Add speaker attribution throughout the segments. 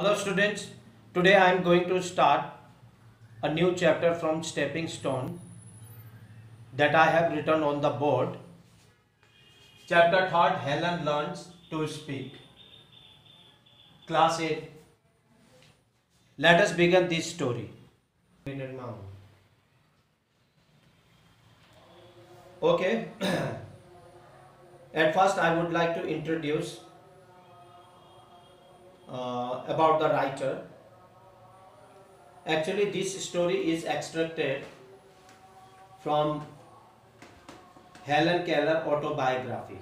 Speaker 1: Hello students, today I am going to start a new chapter from Stepping Stone that I have written on the board. Chapter 3, Helen Learns to Speak. Class 8. Let us begin this story. Okay, at first I would like to introduce about the writer. Actually, this story is extracted from Helen Keller autobiography,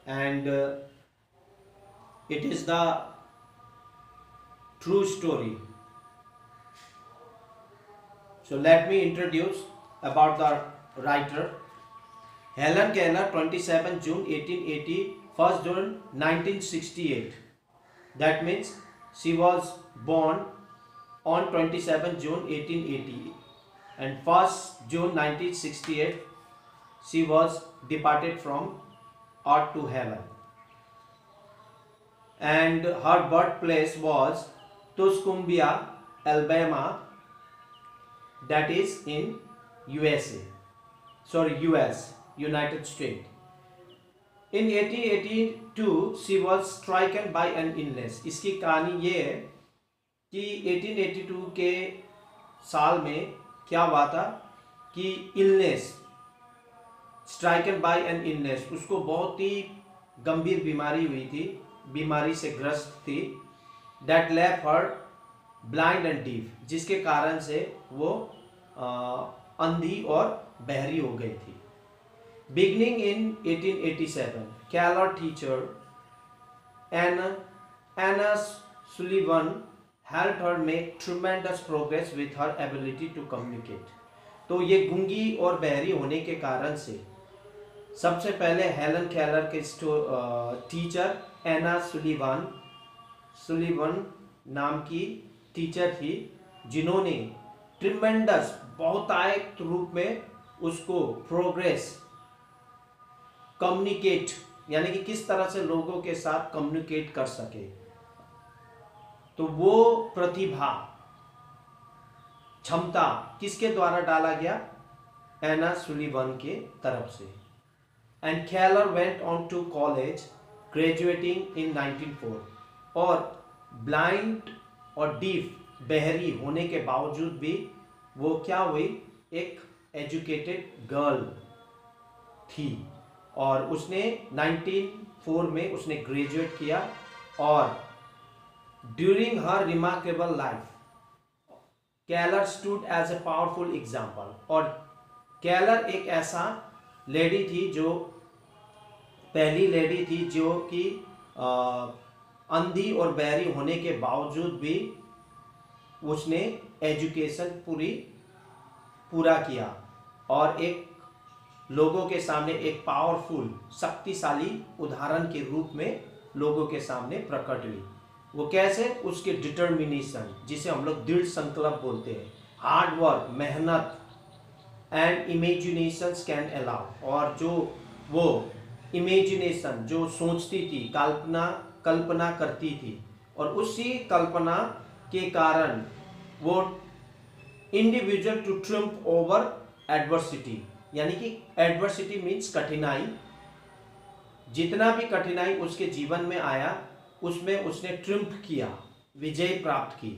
Speaker 1: and it is the true story. So let me introduce about the writer. Helen Keller, 27 June 1880, 1st June 1968. That means she was born on 27 June 1880 and 1st June 1968 she was departed from earth to heaven. And her birthplace was Tuscumbia, Alabama, that is in USA. US, United States. In 1882 she was stricken by an illness. इसकी कहानी ये है कि 1882 के साल में क्या हुआ था कि illness, stricken by an illness, उसको बहुत ही गंभीर बीमारी हुई थी, बीमारी से ग्रस्त थी, that left her blind and deaf, जिसके कारण से वो अंधी और बहरी हो गई थी. Beginning in 1887, Keller teacher Anna Sullivan helped her make tremendous progress with her ability to communicate. तो ये गूंगी और बहरी होने के कारण से सबसे पहले हेलन केलर के टीचर एना सुलिवन नाम की टीचर थी, जिन्होंने ट्रिमेंडस बहुतायत रूप में उसको प्रोग्रेस, कम्युनिकेट यानी कि किस तरह से लोगों के साथ कम्युनिकेट कर सके, तो वो प्रतिभा, क्षमता किसके द्वारा डाला गया? एना सुलिवन के तरफ से. And Keller went on to college, graduating in 1904. और ब्लाइंड और डीफ, बहरी होने के बावजूद भी वो क्या हुई? एक एजुकेटेड गर्ल थी और उसने 1904 में उसने ग्रेजुएट किया. और during her remarkable life Keller stood as a powerful example. और केलर एक ऐसा लेडी थी, जो पहली लेडी थी जो कि अंधी और बहरी होने के बावजूद भी उसने एजुकेशन पूरा किया और एक लोगों के सामने एक पावरफुल, शक्तिशाली उदाहरण के रूप में लोगों के सामने प्रकट हुई. वो कैसे? उसके डिटर्मिनेशन, जिसे हम लोग दृढ़ संकल्प बोलते हैं, हार्ड वर्क, मेहनत, एंड इमेजिनेशंस कैन अलाउ. और जो वो इमेजिनेशन, जो सोचती थी, कल्पना करती थी, और उसी कल्पना के कारण वो individual to triumph over adversity, यानी कि एडवर्सिटी मीन्स कठिनाई, जितना भी कठिनाई उसके जीवन में आया उसमें उसने ट्रिम्फ किया, विजय प्राप्त की.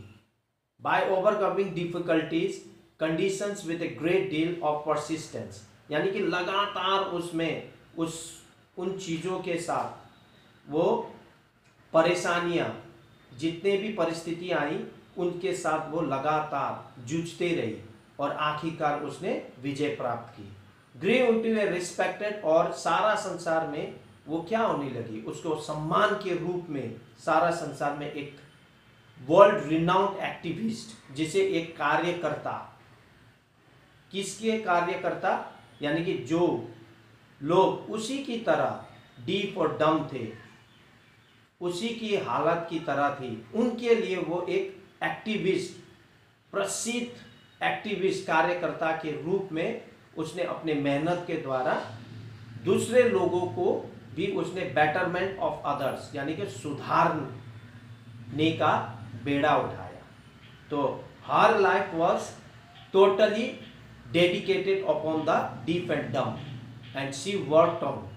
Speaker 1: By overcoming difficulties conditions with a great deal of persistence, यानी कि लगातार उसमें उन चीज़ों के साथ वो परेशानियां, जितने भी परिस्थिति आई उनके साथ वो लगातार जूझते रही और आखिरकार उसने विजय प्राप्त की. ग्रे इनटू ए रिस्पेक्टेड, और सारा संसार में वो क्या होने लगी? उसको सम्मान के रूप में सारा संसार में एक वर्ल्ड रिनाउंड एक्टिविस्ट, जिसे एक कार्यकर्ता, किसके कार्यकर्ता? यानी कि जो लोग उसी की तरह डीफ और डम थे, उसी की हालत की तरह थी, उनके लिए वो एक एक्टिविस्ट, प्रसिद्ध एक्टिविस्ट, कार्यकर्ता के रूप में उसने अपने मेहनत के द्वारा दूसरे लोगों को भी उसने बेटरमेंट ऑफ अदर्स, यानी कि सुधार ने का बेड़ा उठाया। तो हर life was totally dedicated upon the deep and डम एंड शी वर्कड ऑन।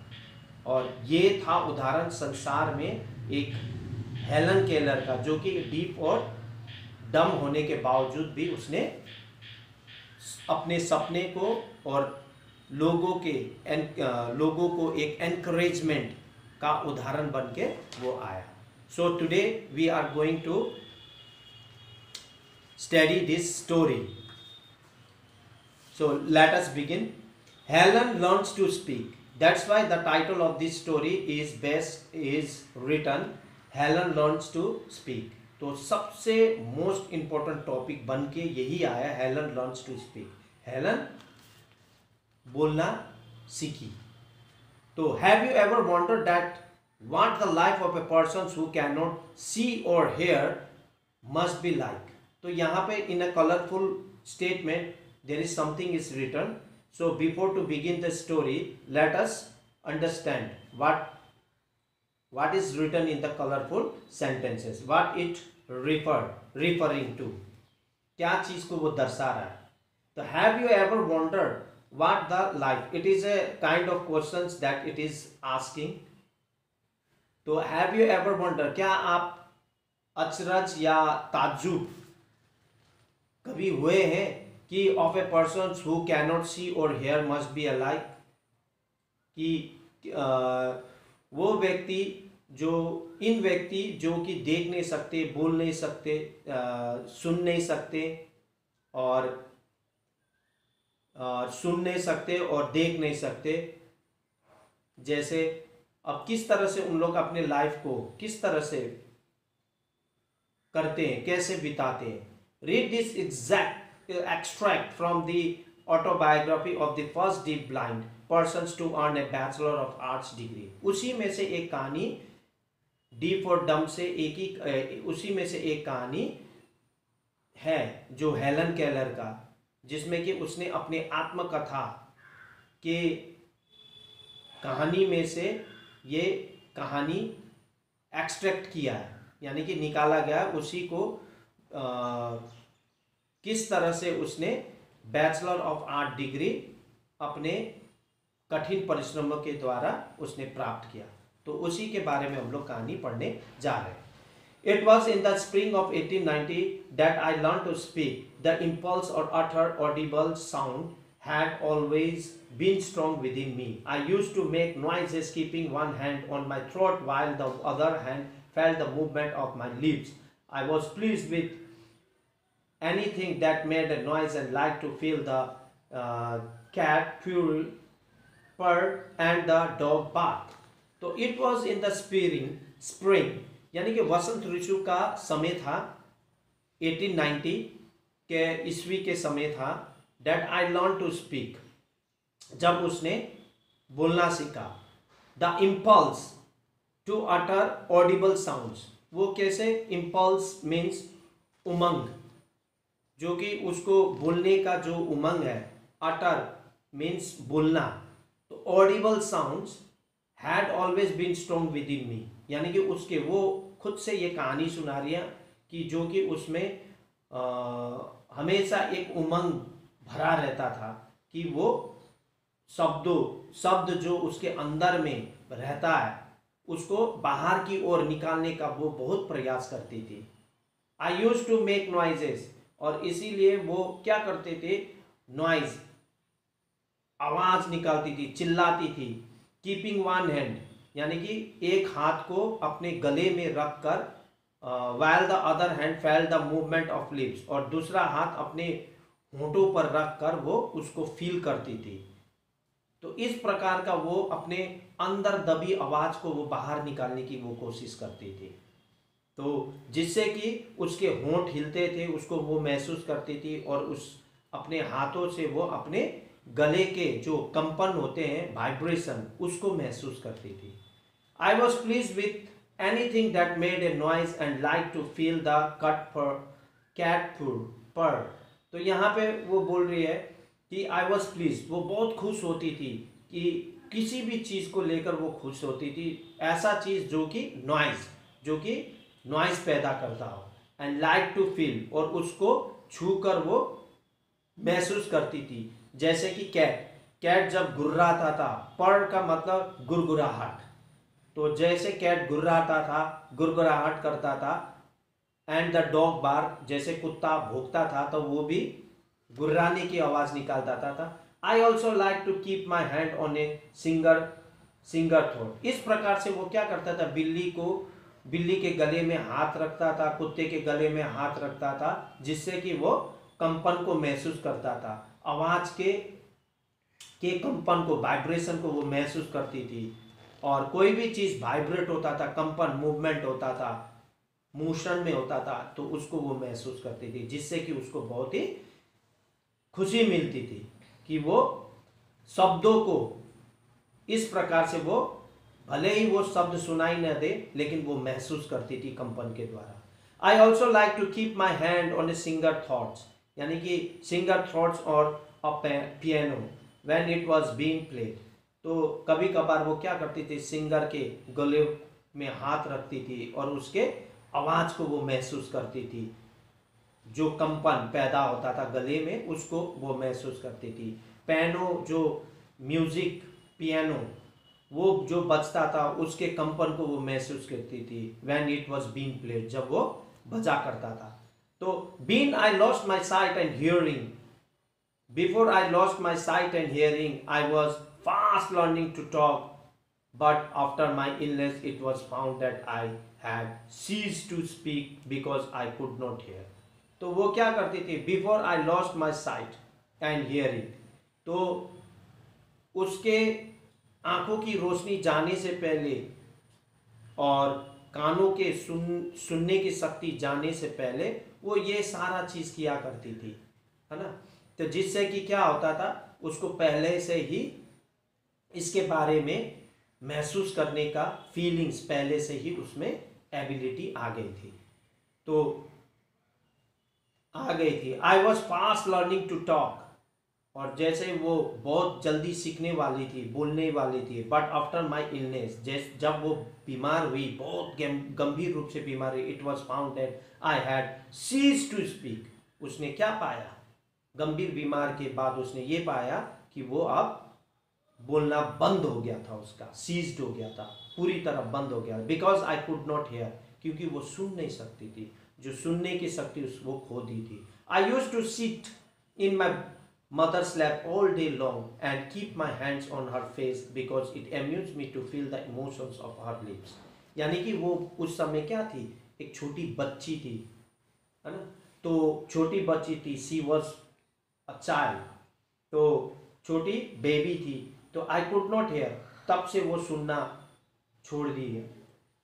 Speaker 1: और ये था उदाहरण संसार में एक हेलन केलर का, जो कि डीप और डम होने के बावजूद भी उसने अपने सपने को और लोगों को एक एनकरेजमेंट का उदाहरण बन के वो आया। So today we are going to study this story. So let us begin. Helen learns to speak. That's why the title of this story is written Helen learns to speak। तो सबसे most important topic बन के यही आया, Helen learns to speak. Helen बोलना सीखी। तो have you ever wondered that what the life of a person who can not see or hear must be like. तो यहाँ पे in a colourful statement there is something is written. So before to begin the story, let us understand what is written in the colorful sentences, what it referring to, क्या चीज को वो दर्शा रहा है। तो have you ever wondered what the life, it is a kind of questions that it is asking। तो have you ever wondered, क्या आप अचरज या ताज्जुब कभी हुए हैं कि of a person who cannot see or hear must B alike, कि वो व्यक्ति इन व्यक्ति जो कि देख नहीं सकते, बोल नहीं सकते, सुन नहीं सकते और देख नहीं सकते, जैसे अब किस तरह से उन लोग अपने लाइफ को किस तरह से करते हैं, कैसे बिताते हैं। Read this exact extract from the autobiography of the first deaf blind persons to earn a Bachelor of Arts degree। उसी में से एक कहानी, डीफ और डम से उसी में से एक कहानी है जो हेलन केलर का, जिसमें कि उसने अपने आत्मकथा के कहानी में से ये कहानी एक्सट्रैक्ट किया है, यानी कि निकाला गया। उसी को किस तरह से उसने बैचलर ऑफ आर्ट डिग्री अपने कठिन परिश्रमों के द्वारा उसने प्राप्त किया। तो उसी के बारे में हम लोग कहानी पढ़ने जा रहे हैं। It was in the spring of 1890 that I learn to speak. The impulse or utter audible sound had always been strong within me. I used to make noises keeping one hand on my throat while the other hand felt the movement of my lips. I was pleased with anything that made a noise and liked to feel the cat purr and the dog bark। तो it was in the spring यानी कि वसंत ऋतु का समय था, 1890 के ईस्वी के समय था। that I learned to speak, जब उसने बोलना सीखा। the impulse to utter audible sounds, वो कैसे, impulse means उमंग, जो कि उसको बोलने का जो उमंग है, अटर मीन्स बोलना। तो audible sounds had always been strong within me, यानी कि उसके वो खुद से ये कहानी सुना रही है कि जो कि उसमें हमेशा एक उमंग भरा रहता था कि वो शब्द जो उसके अंदर में रहता है उसको बाहर की ओर निकालने का वो बहुत प्रयास करती थी। आई यूज टू मेक नॉइजेस, और इसीलिए वो क्या करते थे, नॉइज, आवाज निकालती थी, चिल्लाती थी। कीपिंग वन हैंड, यानी कि एक हाथ को अपने गले में रख कर, while the other hand felt the movement of lips, और दूसरा हाथ अपने होंठों पर रख कर वो उसको फील करती थी। तो इस प्रकार का वो अपने अंदर दबी आवाज को वो बाहर निकालने की वो कोशिश करती थी। तो जिससे कि उसके होंठ हिलते थे, उसको वो महसूस करती थी, और उस अपने हाथों से वो अपने गले के जो कंपन होते हैं, वाइब्रेशन, उसको महसूस करती थी। I was pleased with anything that made a noise and like to feel the cat purr. तो यहाँ पे वो बोल रही है कि आई वॉज प्लीज, वो बहुत खुश होती थी कि किसी भी चीज़ को लेकर वो खुश होती थी। ऐसा चीज़ जो कि नॉइज, जो कि नॉइज पैदा करता हो, एंड लाइक टू फील, और उसको छूकर वो महसूस करती थी। जैसे कि कैट, कैट जब गुर्राता था, पर का मतलब गुरगुराहट, तो जैसे कैट गुर्राता था, गुरगुराहट करता था, एंड द डॉग बार, जैसे कुत्ता भौंकता था तो वो भी गुर्राने की आवाज निकालता था। I also like to keep my hand on a singer throat. इस प्रकार से वो क्या करता था, बिल्ली के गले में हाथ रखता था, कुत्ते के गले में हाथ रखता था, जिससे कि वो कंपन को महसूस करता था, आवाज के कंपन को, वाइब्रेशन को वो महसूस करती थी। और कोई भी चीज वाइब्रेट होता था, कंपन मूवमेंट होता था, मोशन में होता था, तो उसको वो महसूस करती थी, जिससे कि उसको बहुत ही खुशी मिलती थी कि वो शब्दों को इस प्रकार से, वो भले ही वो शब्द सुनाई न दे, लेकिन वो महसूस करती थी कंपन के द्वारा। I also like to keep my hand on a singer thoughts, यानी कि singer thoughts or a piano when it was being played. तो कभी कभार वो क्या करती थी, सिंगर के गले में हाथ रखती थी और उसके आवाज को वो महसूस करती थी, जो कंपन पैदा होता था गले में, उसको वो महसूस करती थी। पियानो, जो म्यूजिक, पियानो वो जो बजता था, उसके कंपन को वो महसूस करती थी, when it was being played, जब वो बजा करता था। तो been I lost my sight and hearing, before I lost my sight and hearing I was fast learning to talk, but after my illness it was found that I had ceased to speak because I could not hear। तो वो क्या करती थी, before I lost my sight and hearing, तो उसके आंखों की रोशनी जाने से पहले और कानों के सुनने की शक्ति जाने से पहले वो ये सारा चीज किया करती थी, है ना। तो जिससे कि क्या होता था, उसको पहले से ही इसके बारे में महसूस करने का फीलिंग्स पहले से ही उसमें एबिलिटी आ गई थी, तो आ गई थी। I was fast learning to talk, और जैसे वो बहुत जल्दी सीखने वाली थी, बोलने वाली थी। बट आफ्टर माई इलनेस, जब वो बीमार हुई, बहुत गंभीर रूप से बीमार हुई, it was found that I had cease to speak. उसने क्या पाया, गंभीर बीमार के बाद उसने ये पाया कि वो अब बोलना बंद हो गया था, उसका सीज्ड हो गया था, पूरी तरह बंद हो गया, because I could not here, क्योंकि वो सुन नहीं सकती थी, जो सुनने की शक्ति वो खो दी थी। I used to sit in my mother's lap all day long and keep my hands on her face because it amused me to feel the emotions of her lips। यानी कि वो उस समय क्या थी, एक छोटी बच्ची थी, है ना। तो छोटी बच्ची थी, शी वॉज अ चाइल्ड, तो छोटी बेबी थी, तो आई कुड नॉट हेयर, तब से वो सुनना छोड़ दी है।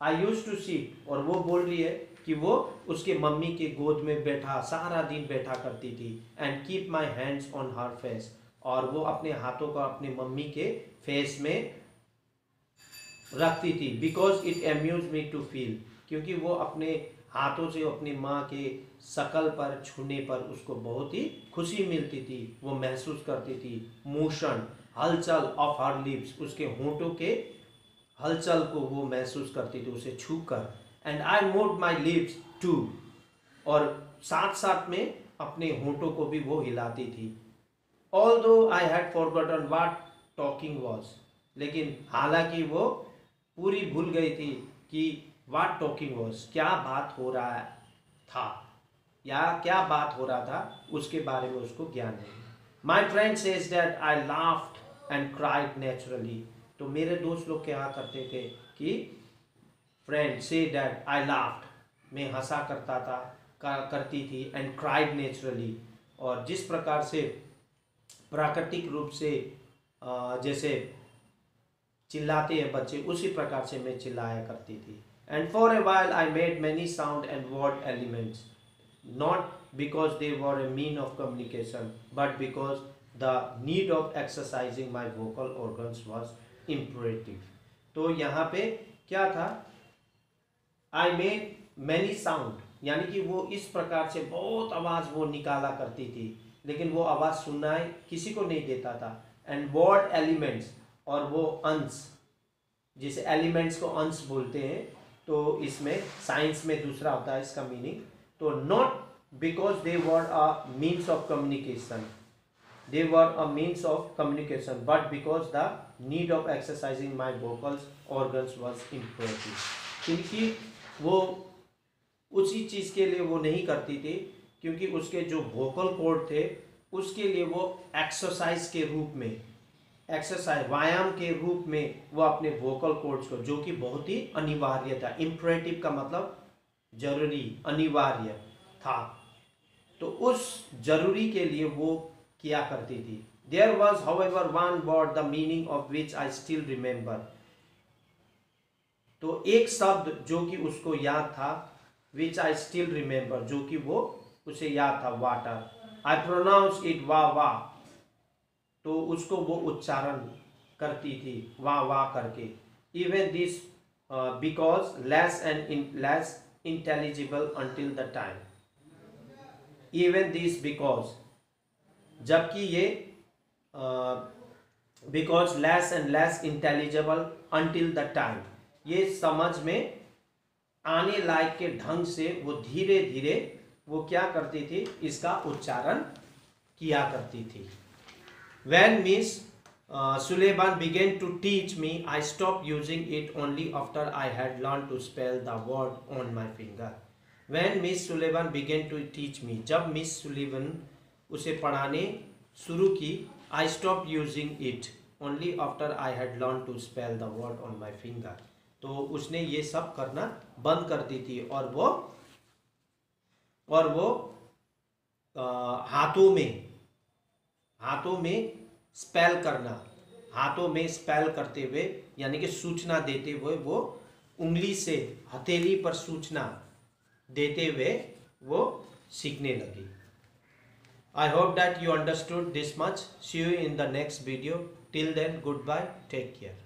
Speaker 1: आई यूज टू सीट, और वो बोल रही है कि वो उसके मम्मी के गोद में बैठा, सारा दिन बैठा करती थी, and keep my hands on her face, और वो अपने हाथों को अपने मम्मी के फेस में रखती थी, because it amuse me to feel, क्योंकि वो अपने हाथों से अपनी माँ के शकल पर छूने पर उसको बहुत ही खुशी मिलती थी, वो महसूस करती थी। मोशन, हलचल ऑफ हर लिप्स, उसके होंठों के हलचल को वो महसूस करती थी उसे छूकर। And I move my lips to, और साथ साथ में अपने होंठों को भी वो हिलाती थी। Although I had forgotten what talking was, लेकिन हालांकि वो पूरी भूल गई थी कि व्हाट टॉकिंग वॉज, क्या बात हो रहा था, या क्या बात हो रहा था, उसके बारे में उसको ज्ञान नहीं। My friend says that I laughed and cried naturally. तो मेरे दोस्त लोग क्या करते थे कि friend say that I laughed, मैं हंसा करता था, करती थी, एंड क्राइड नेचुरली, और जिस प्रकार से प्राकृतिक रूप से जैसे चिल्लाते हैं बच्चे, उसी प्रकार से मैं चिल्लाया करती थी। And for a while I made many sound and word elements, not because they were A mean of communication, but because the need of exercising my vocal organs was imperative. तो यहाँ पे क्या था, आई मेड मैनी साउंड, यानी कि वो इस प्रकार से बहुत आवाज़ वो निकाला करती थी, लेकिन वो आवाज़ सुनाई किसी को नहीं देता था। एंड वर्ड एलिमेंट्स, और वो अंश, जिसे एलिमेंट्स को अंश बोलते हैं, तो इसमें साइंस में दूसरा होता है इसका मीनिंग। तो not because they were a means of communication, they were a means of communication, but because the need of exercising my vocals organs was imperative, क्योंकि वो उसी चीज़ के लिए वो नहीं करती थी, क्योंकि उसके जो वोकल कॉर्ड थे उसके लिए वो एक्सरसाइज के रूप में, एक्सरसाइज व्यायाम के रूप में वो अपने वोकल कॉर्ड्स को, जो कि बहुत ही अनिवार्य था, इम्परेटिव का मतलब जरूरी, अनिवार्य था, तो उस जरूरी के लिए वो किया करती थी। There was however one word the meaning of which I still remember, तो एक शब्द जो कि उसको याद था, which I still remember, जो कि वो उसे याद था, water, I pronounce it वाह वाह, तो उसको वो उच्चारण करती थी वाह वाह करके। Even this because less and less intelligible until the time, even this because, जबकि ये because less and less intelligible until the time, ये समझ में आने लायक के ढंग से वो धीरे धीरे वो क्या करती थी, इसका उच्चारण किया करती थी। When Miss Sullivan began to teach me I stop using it only after I had learn to spell the word on my finger. When Miss Sullivan began to teach me, जब मिस सुलेबान उसे पढ़ाने शुरू की, I stop using it only after I had learn to spell the word on my finger, तो उसने ये सब करना बंद कर दी थी, और वो हाथों में स्पेल करना, हाथों में स्पेल करते हुए यानी कि सूचना देते हुए, वो उंगली से हथेली पर सूचना देते हुए वो सीखने लगी। I hope that you understood this much. See you in the next video. Till then, goodbye. Take care.